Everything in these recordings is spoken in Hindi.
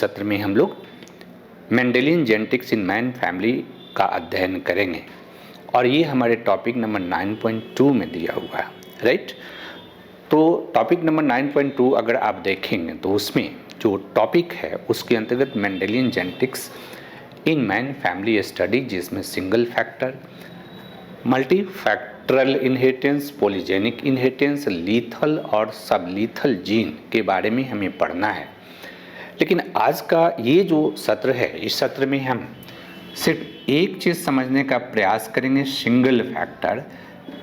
सत्र में हम लोग Mendelian genetics in man family का अध्ययन करेंगे और ये हमारे टॉपिक नंबर 9.2 में दिया हुआ है, राइट। तो टॉपिक नंबर 9.2 अगर आप देखेंगे तो उसमें जो टॉपिक है उसके अंतर्गत Mendelian genetics in man family study, जिसमें single factor, multi factorial inheritance, polygenic inheritance, lethal और सब लीथल जीन के बारे में हमें पढ़ना है। लेकिन आज का ये जो सत्र है, इस सत्र में हम सिर्फ एक चीज़ समझने का प्रयास करेंगे, सिंगल फैक्टर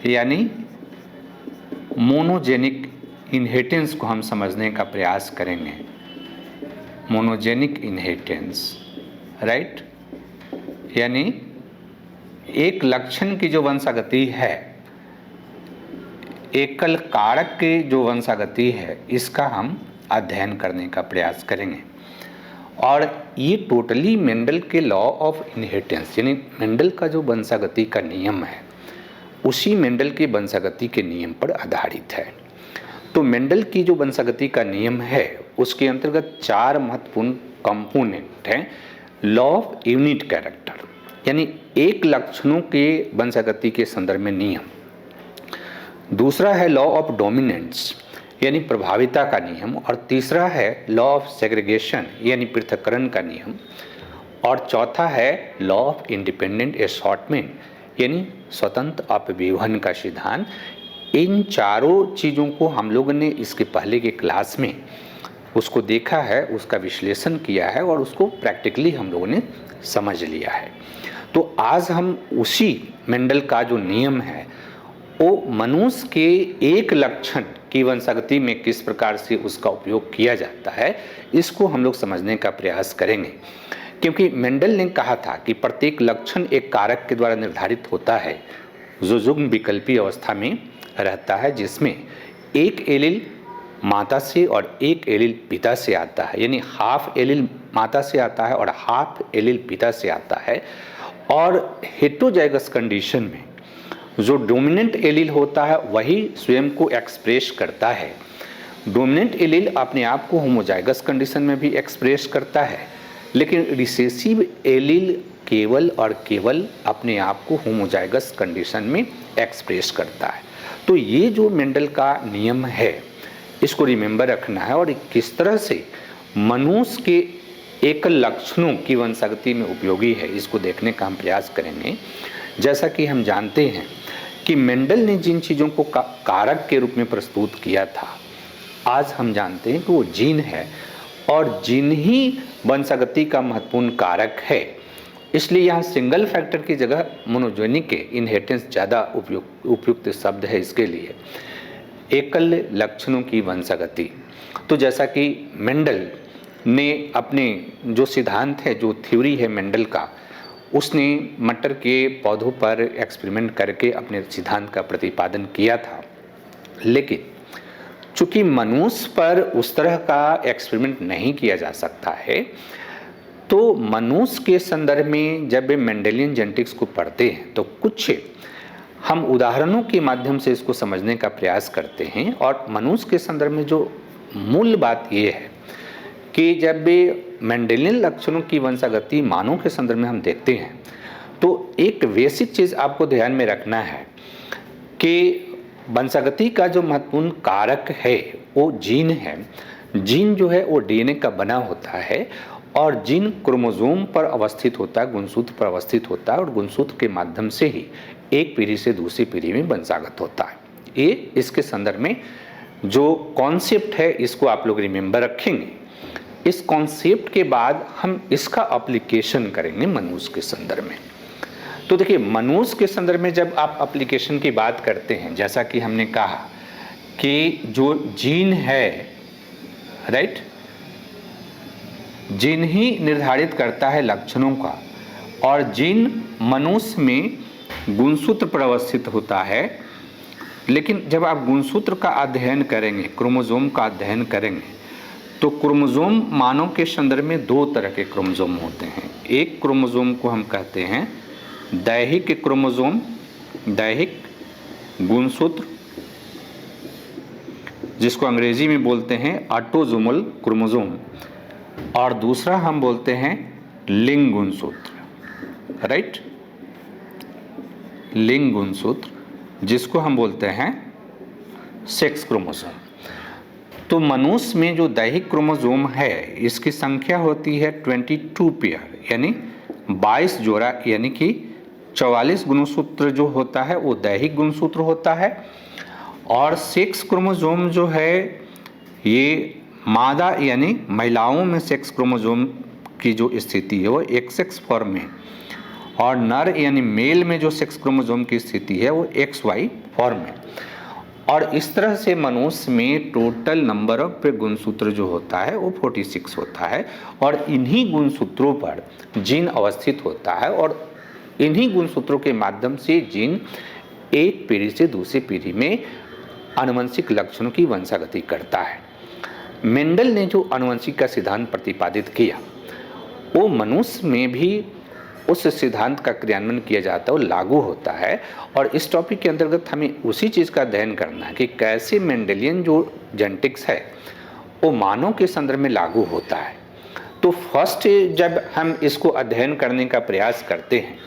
यानी मोनोजेनिक इनहेरिटेंस को हम समझने का प्रयास करेंगे। मोनोजेनिक इनहेरिटेंस, राइट, यानी एक लक्षण की जो वंशागति है, एकल कारक की जो वंशागति है, इसका हम अध्ययन करने का प्रयास करेंगे। और ये टोटली मेंडल के लॉ ऑफ इनहेरिटेंस यानी मेंडल का जो वंशागति का नियम है उसी मेंडल के वंशागति के नियम पर आधारित है। तो मेंडल की जो वंशागति का नियम है उसके अंतर्गत 4 महत्वपूर्ण कंपोनेंट हैं। लॉ ऑफ यूनिट कैरेक्टर यानी एक लक्षणों के वंशागति के संदर्भ में नियम, दूसरा है लॉ ऑफ डोमिनेंस यानी प्रभाविता का नियम, और तीसरा है लॉ ऑफ सेग्रीगेशन यानी पृथक्करण का नियम, और चौथा है लॉ ऑफ इंडिपेंडेंट असॉर्टमेंट यानी स्वतंत्र अपविभजन का सिद्धांत। इन चारों चीज़ों को हम लोगों ने इसके पहले के क्लास में उसको देखा है, उसका विश्लेषण किया है और उसको प्रैक्टिकली हम लोगों ने समझ लिया है। तो आज हम उसी मेंडल का जो नियम है वो मनुष्य के एक लक्षण की वंशागति में किस प्रकार से उसका उपयोग किया जाता है, इसको हम लोग समझने का प्रयास करेंगे। क्योंकि मेंडल ने कहा था कि प्रत्येक लक्षण एक कारक के द्वारा निर्धारित होता है जो युग्म विकल्पी अवस्था में रहता है, जिसमें एक एलील माता से और एक एलील पिता से आता है, यानी हाफ एलील माता से आता है और हाफ एलील पिता से आता है। और हेटेरोजाइगस कंडीशन में जो डोमिनेंट एलील होता है वही स्वयं को एक्सप्रेस करता है। डोमिनेंट एलील अपने आप को होमोजाइगस कंडीशन में भी एक्सप्रेस करता है, लेकिन रिसेसिव एलील केवल और केवल अपने आप को होमोजाइगस कंडीशन में एक्सप्रेस करता है। तो ये जो मेंडल का नियम है इसको रिमेंबर रखना है और किस तरह से मनुष्य के एकल लक्षणों की वंशागति में उपयोगी है, इसको देखने का हम प्रयास करेंगे। जैसा कि हम जानते हैं कि मेंडल ने जिन चीज़ों को कारक के रूप में प्रस्तुत किया था, आज हम जानते हैं कि वो जीन है और जीन ही वंशागति का महत्वपूर्ण कारक है। इसलिए यहाँ सिंगल फैक्टर की जगह मोनोजेनिक इनहेरिटेंस ज़्यादा उपयुक्त शब्द है इसके लिए। एकल लक्षणों की वंशागति, तो जैसा कि मेंडल ने अपने जो सिद्धांत है, जो थ्योरी है मेंडल का, उसने मटर के पौधों पर एक्सपेरिमेंट करके अपने सिद्धांत का प्रतिपादन किया था। लेकिन चूंकि मनुष्य पर उस तरह का एक्सपेरिमेंट नहीं किया जा सकता है, तो मनुष्य के संदर्भ में जब वे मेंडेलियन जेनेटिक्स को पढ़ते हैं तो कुछ हम उदाहरणों के माध्यम से इसको समझने का प्रयास करते हैं। और मनुष्य के संदर्भ में जो मूल बात ये है कि जब वे मेंडेलियन लक्षणों की वंशागति मानव के संदर्भ में हम देखते हैं तो एक बेसिक चीज़ आपको ध्यान में रखना है कि वंशागति का जो महत्वपूर्ण कारक है वो जीन है। जीन जो है वो डीएनए का बना होता है और जीन क्रोमोसोम पर अवस्थित होता है, गुणसूत्र पर अवस्थित होता है, और गुणसूत्र के माध्यम से ही एक पीढ़ी से दूसरी पीढ़ी में वंशागत होता है। ये इसके संदर्भ में जो कॉन्सेप्ट है इसको आप लोग रिमेंबर रखेंगे। इस कॉन्सेप्ट के बाद हम इसका एप्लीकेशन करेंगे मनुष्य के संदर्भ में। तो देखिए, मनुष्य के संदर्भ में जब आप एप्लीकेशन की बात करते हैं, जैसा कि हमने कहा कि जो जीन है, राइट, जीन ही निर्धारित करता है लक्षणों का, और जीन मनुष्य में गुणसूत्र पर अवस्थित होता है। लेकिन जब आप गुणसूत्र का अध्ययन करेंगे, क्रोमोसोम का अध्ययन करेंगे, तो क्रोमोसोम मानव के संदर्भ में 2 तरह के क्रोमोसोम होते हैं। एक क्रोमोसोम को हम कहते हैं दैहिक क्रोमोसोम, दैहिक गुणसूत्र, जिसको अंग्रेजी में बोलते हैं ऑटोसोमल क्रोमोसोम, और दूसरा हम बोलते हैं लिंग गुणसूत्र, राइट, लिंग गुणसूत्र, जिसको हम बोलते हैं सेक्स क्रोमोसोम। तो मनुष्य में जो दैहिक क्रोमोसोम है इसकी संख्या होती है 22 पेयर, यानी 22 जोड़ा, यानी कि 44 गुणसूत्र जो होता है वो दैहिक गुणसूत्र होता है। और सेक्स क्रोमोसोम जो है ये मादा यानी महिलाओं में सेक्स क्रोमोसोम की जो स्थिति है वो XX फॉर्म में, और नर यानी मेल में जो सेक्स क्रोमोसोम की स्थिति है वो XY फॉर्म में। और इस तरह से मनुष्य में टोटल नंबर ऑफ गुणसूत्र जो होता है वो 46 होता है, और इन्हीं गुणसूत्रों पर जीन अवस्थित होता है, और इन्हीं गुणसूत्रों के माध्यम से जीन एक पीढ़ी से दूसरी पीढ़ी में आनुवंशिक लक्षणों की वंशागति करता है। मेंडल ने जो आनुवंशिक का सिद्धांत प्रतिपादित किया वो मनुष्य में भी उस सिद्धांत का क्रियान्वयन किया जाता है, वो लागू होता है। और इस टॉपिक के अंतर्गत हमें उसी चीज़ का अध्ययन करना है कि कैसे मेंडेलियन जो जेनेटिक्स है वो मानव के संदर्भ में लागू होता है। तो फर्स्ट जब हम इसको अध्ययन करने का प्रयास करते हैं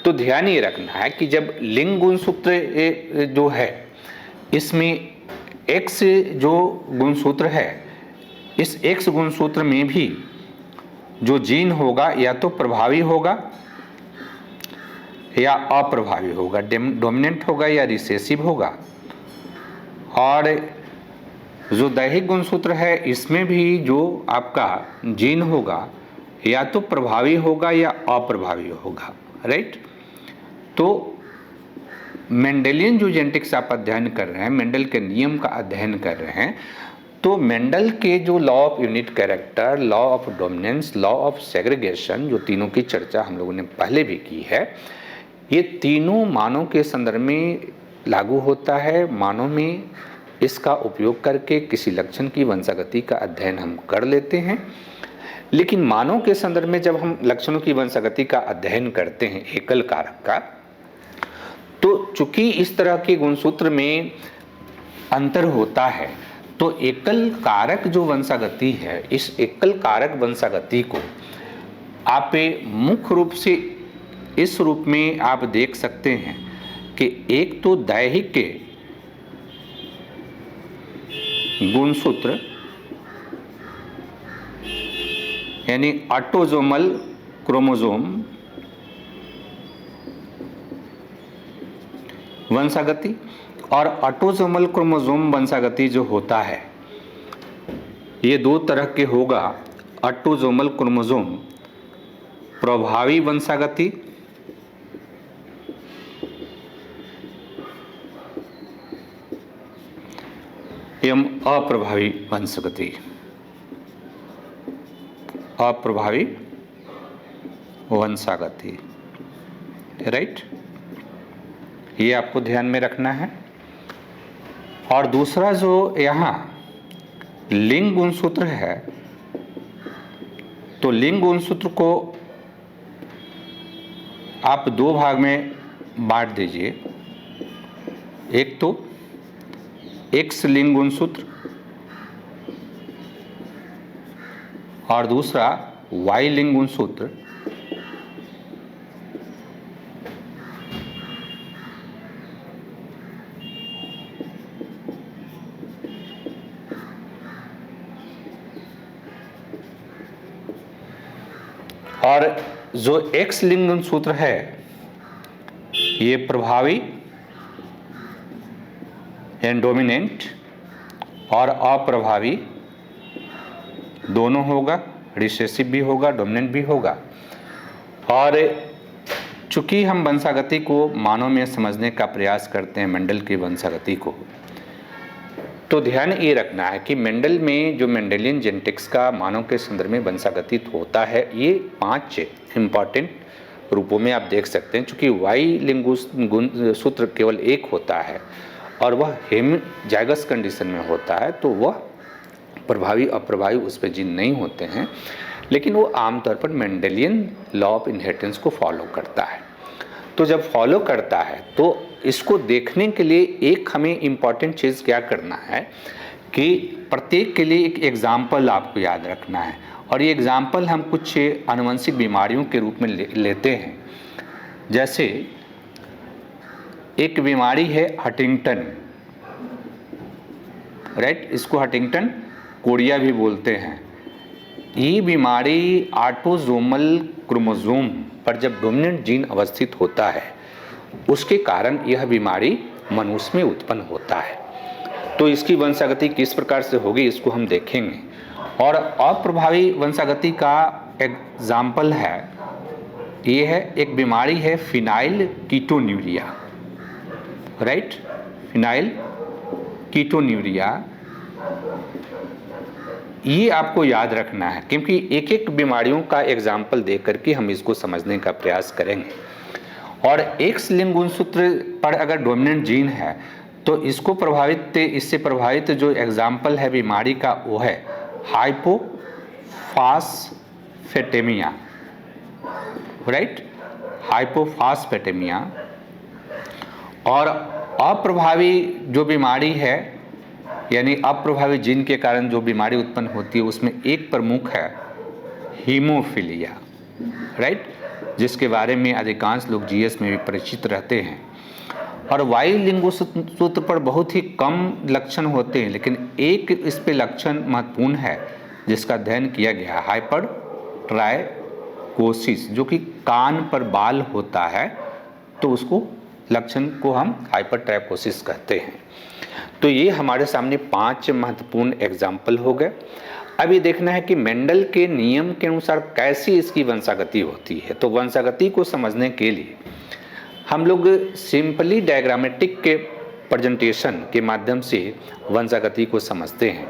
तो ध्यान ये रखना है कि जब लिंग गुणसूत्र जो है इसमें X जो गुणसूत्र है, इस X गुणसूत्र में भी जो जीन होगा या तो प्रभावी होगा या अप्रभावी होगा, डोमिनेंट होगा या रिसेसिव होगा। और जो दैहिक गुणसूत्र है इसमें भी जो आपका जीन होगा या तो प्रभावी होगा या अप्रभावी होगा, राइट। तो मेंडेलियन जो जेनेटिक्स आप अध्ययन कर रहे हैं, मेंडल के नियम का अध्ययन कर रहे हैं, तो मेंडल के जो law of unit character, law of dominance, law of segregation, जो तीनों की चर्चा हम लोगों ने पहले भी की है, ये तीनों मानव के संदर्भ में लागू होता है। मानव में इसका उपयोग करके किसी लक्षण की वंशागति का अध्ययन हम कर लेते हैं। लेकिन मानव के संदर्भ में जब हम लक्षणों की वंशागति का अध्ययन करते हैं एकल कारक का, तो चूंकि इस तरह के गुणसूत्र में अंतर होता है, तो एकल कारक जो वंशागति है, इस एकल कारक वंशागति को आप मुख्य रूप से इस रूप में आप देख सकते हैं कि एक तो दैहिक के गुणसूत्र यानी ऑटोसोमल क्रोमोसोम वंशागति, और ऑटोसोमल क्रोमोसोम वंशागति जो होता है ये दो तरह के होगा। ऑटोसोमल क्रोमोसोम प्रभावी वंशागति एवं अप्रभावी वंशागति, अप्रभावी वंशागति, राइट, ये आपको ध्यान में रखना है। और दूसरा जो यहाँ लिंग गुणसूत्र है, तो लिंग गुणसूत्र को आप दो भाग में बांट दीजिए। एक तो X लिंग गुणसूत्र और दूसरा Y लिंग गुणसूत्र। और जो X लिंग गुणसूत्र है ये प्रभावी यानी डोमिनेंट और अप्रभावी दोनों होगा, रिसेसिव भी होगा, डोमिनेंट भी होगा। और चूंकि हम वंशागति को मानव में समझने का प्रयास करते हैं, मेंडल की वंशागति को, तो ध्यान ये रखना है कि मेंडल में जो मेंडेलियन जेनेटिक्स का मानव के संदर्भ में वंशागति होता है, ये 5 इम्पॉर्टेंट रूपों में आप देख सकते हैं। चूँकि वाई लिंगसूत्र केवल एक होता है और वह हेमिजाइगस कंडीशन में होता है, तो वह प्रभावी अप्रभावी उस पर जीन नहीं होते हैं, लेकिन वो आमतौर पर मेंडेलियन लॉ ऑफ इनहेरिटेंस को फॉलो करता है। तो जब फॉलो करता है तो इसको देखने के लिए एक हमें इम्पॉर्टेंट चीज़ क्या करना है कि प्रत्येक के लिए एक एग्जाम्पल आपको याद रखना है, और ये एग्जाम्पल हम कुछ आनुवंशिक बीमारियों के रूप में लेते हैं। जैसे एक बीमारी है हंटिंगटन, राइट, इसको हंटिंगटन कोरिया भी बोलते हैं। ये बीमारी ऑटोसोमल क्रोमोसोम पर जब डोमिनेंट जीन अवस्थित होता है उसके कारण यह बीमारी मनुष्य में उत्पन्न होता है। तो इसकी वंशागति किस प्रकार से होगी इसको हम देखेंगे। और अप्रभावी वंशागति का एग्जाम्पल है, ये है एक बीमारी है phenyl ketonuria, right, phenyl ketonuria. ये आपको याद रखना है क्योंकि एक एक बीमारियों का एग्जाम्पल दे करके हम इसको समझने का प्रयास करेंगे। और एक्स लिंग गुणसूत्र पर अगर डोमिनेंट जीन है तो इससे प्रभावित जो एग्जाम्पल है बीमारी का वो है हाइपोफास्फेटेमिया, राइट, हाइपोफास्फेटेमिया। और अप्रभावी जो बीमारी है यानी अप्रभावी जीन के कारण जो बीमारी उत्पन्न होती है उसमें एक प्रमुख है हीमोफीलिया, राइट, जिसके बारे में अधिकांश लोग जीएस में भी परिचित रहते हैं। और वाई लिंगोसूत्र पर बहुत ही कम लक्षण होते हैं, लेकिन एक इस पे लक्षण महत्वपूर्ण है जिसका अध्ययन किया गया, हाइपर ट्राइकोसिस, जो कि कान पर बाल होता है तो उसको लक्षण को हम हाइपर ट्राइकोसिस कहते हैं। तो ये हमारे सामने 5 महत्वपूर्ण एग्जाम्पल हो गए। अब ये देखना है कि मेंडल के नियम के अनुसार कैसी इसकी वंशागति होती है। तो वंशागति को समझने के लिए हम लोग सिंपली डायग्रामेटिक के प्रेजेंटेशन के माध्यम से वंशागति को समझते हैं।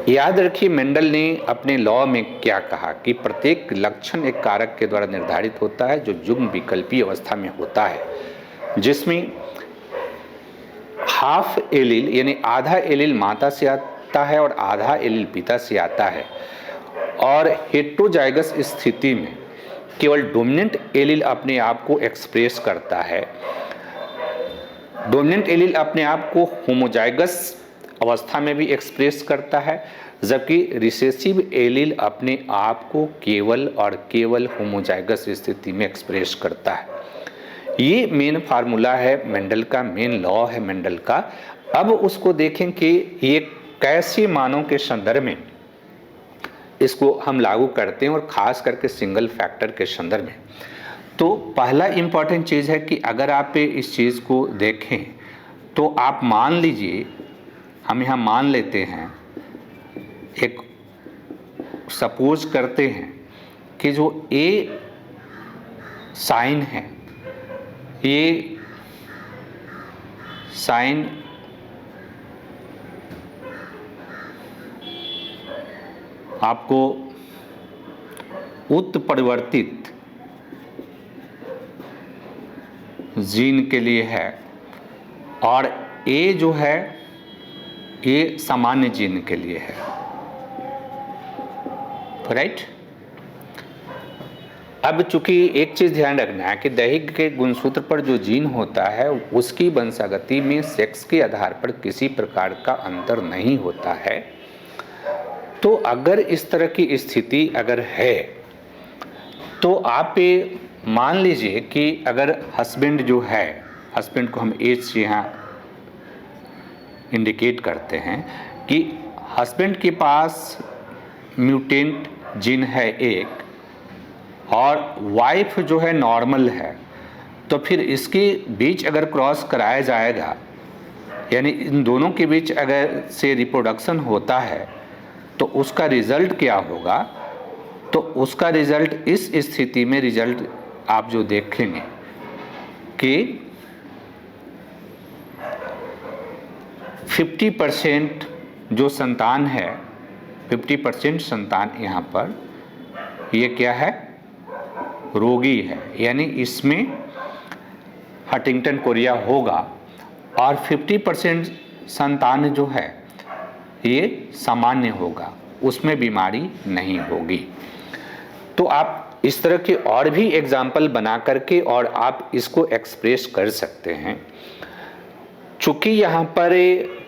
याद रखिए मेंडल ने अपने लॉ में क्या कहा कि प्रत्येक लक्षण एक कारक के द्वारा निर्धारित होता है जो युग्म विकल्पीय अवस्था में होता है, जिसमें हाफ एलील यानी आधा एलील माता से आता है और आधा एलील पिता से आता है। और हेटेरोजाइगस स्थिति में केवल डोमिनेंट एलील अपने आप को एक्सप्रेस करता है। डोमिनेंट एलील अपने आप को होमोजाइगस अवस्था में भी एक्सप्रेस करता है, जबकि रिसेसिव एलील अपने आप को केवल और केवल होमोजाइगस स्थिति में एक्सप्रेस करता है। ये मेन फार्मूला है मेंडल का, मेन लॉ है मेंडल का। अब उसको देखें कि ये कैसे मानों के संदर्भ में इसको हम लागू करते हैं और ख़ास करके सिंगल फैक्टर के संदर्भ में। तो पहला इम्पॉर्टेंट चीज़ है कि अगर आप इस चीज़ को देखें तो आप मान लीजिए, हम यहाँ मान लेते हैं, एक सपोज करते हैं कि जो ए साइन है, ये साइन आपको उत्परिवर्तित जीन के लिए है और ए जो है ये सामान्य जीन के लिए है, राइट। अब चूंकि एक चीज़ ध्यान रखना है कि दैहिक के गुणसूत्र पर जो जीन होता है उसकी वंशागति में सेक्स के आधार पर किसी प्रकार का अंतर नहीं होता है। तो अगर इस तरह की स्थिति अगर है तो आप मान लीजिए कि अगर हस्बैंड जो है, हस्बैंड को हम एज से यहाँ इंडिकेट करते हैं कि हस्बैंड के पास म्यूटेंट जीन है एक और वाइफ जो है नॉर्मल है, तो फिर इसके बीच अगर क्रॉस कराया जाएगा यानी इन दोनों के बीच अगर से रिप्रोडक्शन होता है तो उसका रिजल्ट क्या होगा। तो उसका रिजल्ट इस स्थिति में रिजल्ट आप जो देखेंगे कि 50% जो संतान है, 50% संतान यहाँ पर ये क्या है, रोगी है, यानी इसमें हंटिंगटन कोरिया होगा। और 50% संतान जो है ये सामान्य होगा, उसमें बीमारी नहीं होगी। तो आप इस तरह के और भी एग्जाम्पल बना करके और आप इसको एक्सप्रेस कर सकते हैं। चूँकि यहाँ पर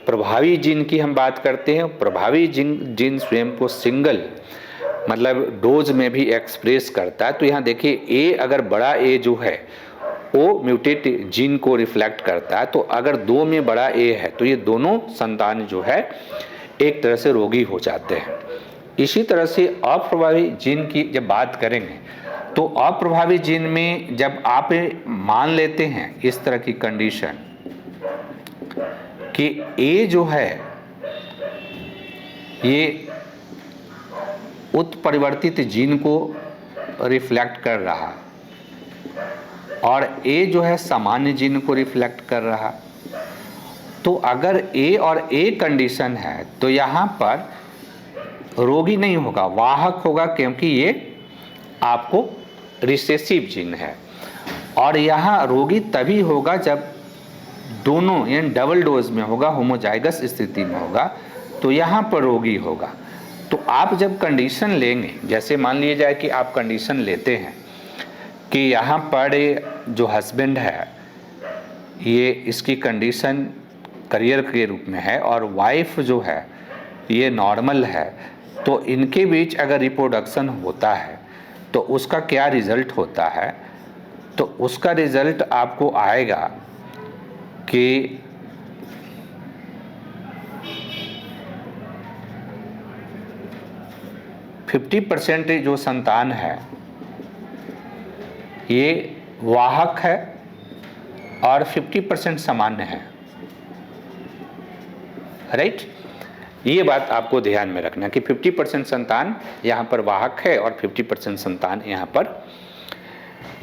प्रभावी जीन की हम बात करते हैं, प्रभावी जीन स्वयं को सिंगल मतलब डोज में भी एक्सप्रेस करता है। तो यहाँ देखिए ए, अगर बड़ा ए जो है वो म्यूटेट जीन को रिफ्लेक्ट करता है, तो अगर 2 में बड़ा ए है तो ये दोनों संतान जो है एक तरह से रोगी हो जाते हैं। इसी तरह से अप्रभावी जीन की जब बात करेंगे तो अप्रभावी जीन में जब आप मान लेते हैं इस तरह की कंडीशन कि ए जो है ये उत्परिवर्तित जीन को रिफ्लेक्ट कर रहा और ए जो है सामान्य जीन को रिफ्लेक्ट कर रहा, तो अगर ए और ए कंडीशन है तो यहाँ पर रोगी नहीं होगा, वाहक होगा, क्योंकि ये आपको रिसेसिव जीन है। और यहाँ रोगी तभी होगा जब दोनों यानी डबल डोज में होगा, होमोजाइगस स्थिति में होगा, तो यहाँ पर रोगी होगा। तो आप जब कंडीशन लेंगे, जैसे मान लिया जाए कि आप कंडीशन लेते हैं कि यहाँ पर जो हस्बैंड है ये इसकी कंडीशन करियर के रूप में है और वाइफ जो है ये नॉर्मल है, तो इनके बीच अगर रिप्रोडक्शन होता है तो उसका क्या रिज़ल्ट होता है, तो उसका रिज़ल्ट आपको आएगा कि %50 जो संतान है ये वाहक है और 50% सामान्य है, राइट। ये बात आपको ध्यान में रखना कि 50% संतान यहाँ पर वाहक है और 50% संतान यहाँ पर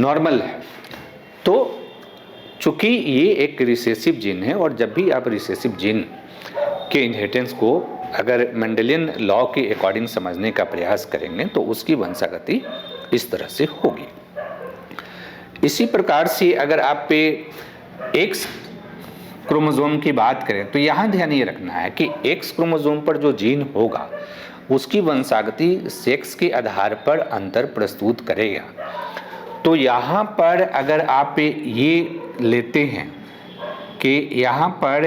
नॉर्मल है। तो चूंकि ये एक रिसेसिव जीन है और जब भी आप रिसेसिव जीन के इनहेरिटेंस को अगर मेंडेलियन लॉ के अकॉर्डिंग समझने का प्रयास करेंगे तो उसकी वंशागति इस तरह से होगी। इसी प्रकार से अगर आप पे एक्स क्रोमोसोम की बात करें तो यहाँ ध्यान ये रखना है कि एक्स क्रोमोसोम पर जो जीन होगा उसकी वंशागति सेक्स के आधार पर अंतर प्रस्तुत करेगा। तो यहाँ पर अगर आप ये लेते हैं कि यहाँ पर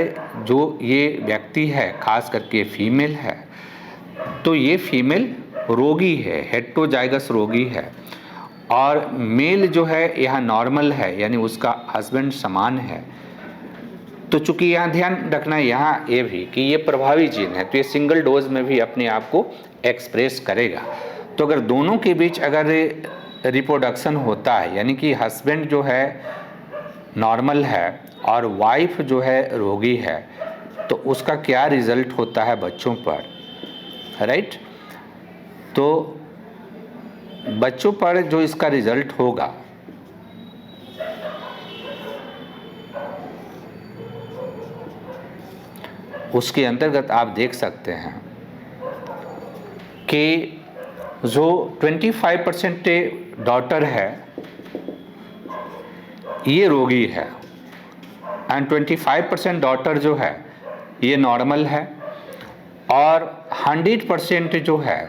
जो ये व्यक्ति है खास करके फीमेल है, तो ये फीमेल रोगी है, हेटेरोजाइगस रोगी है, और मेल जो है यहाँ नॉर्मल है, यानी उसका हस्बैंड समान है। तो चूंकि यहाँ ध्यान रखना है यहाँ ये भी कि ये प्रभावी जीन है, तो ये सिंगल डोज में भी अपने आप को एक्सप्रेस करेगा। तो अगर दोनों के बीच अगर रिप्रोडक्शन होता है, यानी कि हस्बैंड जो है नॉर्मल है और वाइफ जो है रोगी है, तो उसका क्या रिजल्ट होता है बच्चों पर, राइट। तो बच्चों पर जो इसका रिजल्ट होगा उसके अंतर्गत आप देख सकते हैं कि जो 25% डॉटर है ये रोगी है एंड 25% डॉटर जो है ये नॉर्मल है, और 100% जो है,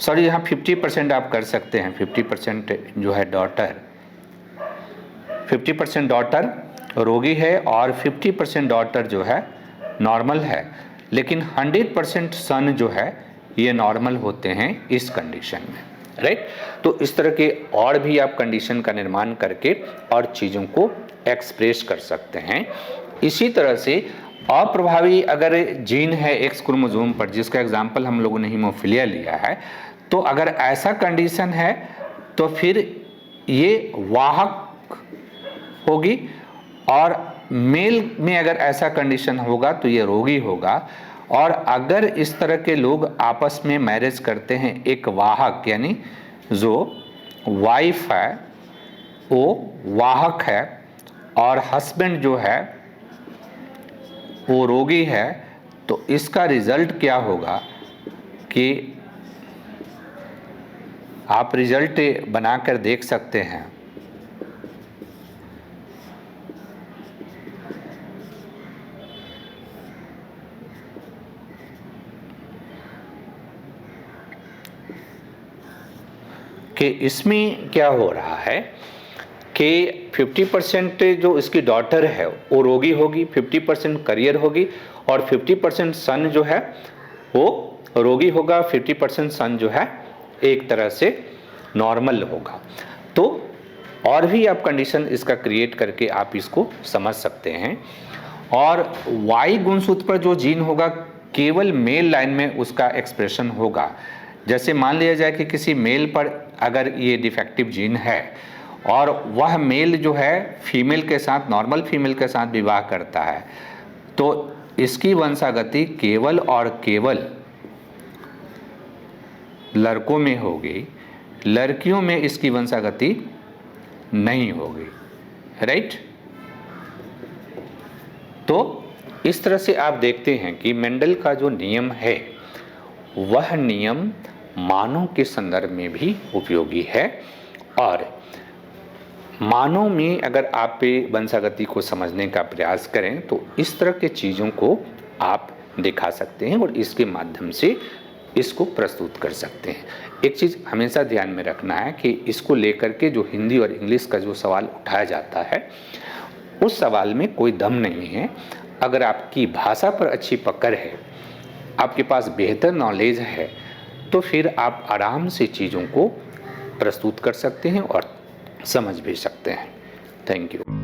सॉरी यहाँ 50% आप कर सकते हैं, 50% जो है डॉटर, 50% डॉटर रोगी है और 50% डॉटर जो है नॉर्मल है, लेकिन 100% सन जो है ये नॉर्मल होते हैं इस कंडीशन में, राइट। तो इस तरह के और भी आप कंडीशन का निर्माण करके और चीज़ों को एक्सप्रेस कर सकते हैं। इसी तरह से अप्रभावी अगर जीन है एक्स क्रोमोसोम पर, जिसका एग्जाम्पल हम लोगों ने हीमोफीलिया लिया है, तो अगर ऐसा कंडीशन है तो फिर ये वाहक होगी, और मेल में अगर ऐसा कंडीशन होगा तो ये रोगी होगा। और अगर इस तरह के लोग आपस में मैरिज करते हैं, एक वाहक यानी जो वाइफ है वो वाहक है और हस्बैंड जो है वो रोगी है, तो इसका रिजल्ट क्या होगा कि आप रिजल्ट बनाकर देख सकते हैं कि इसमें क्या हो रहा है कि 50% जो इसकी डॉटर है वो रोगी होगी, 50% करियर होगी, और 50% सन जो है वो रोगी होगा, 50% सन जो है एक तरह से नॉर्मल होगा। तो और भी आप कंडीशन इसका क्रिएट करके आप इसको समझ सकते हैं। और वाई गुणसूत्र पर जो जीन होगा केवल मेल लाइन में उसका एक्सप्रेशन होगा। जैसे मान लिया जाए कि किसी मेल पर अगर ये डिफेक्टिव जीन है और वह मेल जो है फीमेल के साथ, नॉर्मल फीमेल के साथ विवाह करता है, तो इसकी वंशागति केवल और केवल लड़कों में होगी, लड़कियों में इसकी वंशागति नहीं होगी, राइट। तो इस तरह से आप देखते हैं कि मेंडल का जो नियम है वह नियम मानव के संदर्भ में भी उपयोगी है। और मानव में अगर आप वंशागति को समझने का प्रयास करें तो इस तरह के चीज़ों को आप दिखा सकते हैं और इसके माध्यम से इसको प्रस्तुत कर सकते हैं। एक चीज़ हमेशा ध्यान में रखना है कि इसको लेकर के जो हिंदी और इंग्लिश का जो सवाल उठाया जाता है उस सवाल में कोई दम नहीं है। अगर आपकी भाषा पर अच्छी पकड़ है, आपके पास बेहतर नॉलेज है, तो फिर आप आराम से चीज़ों को प्रस्तुत कर सकते हैं और समझ भी सकते हैं। Thank you.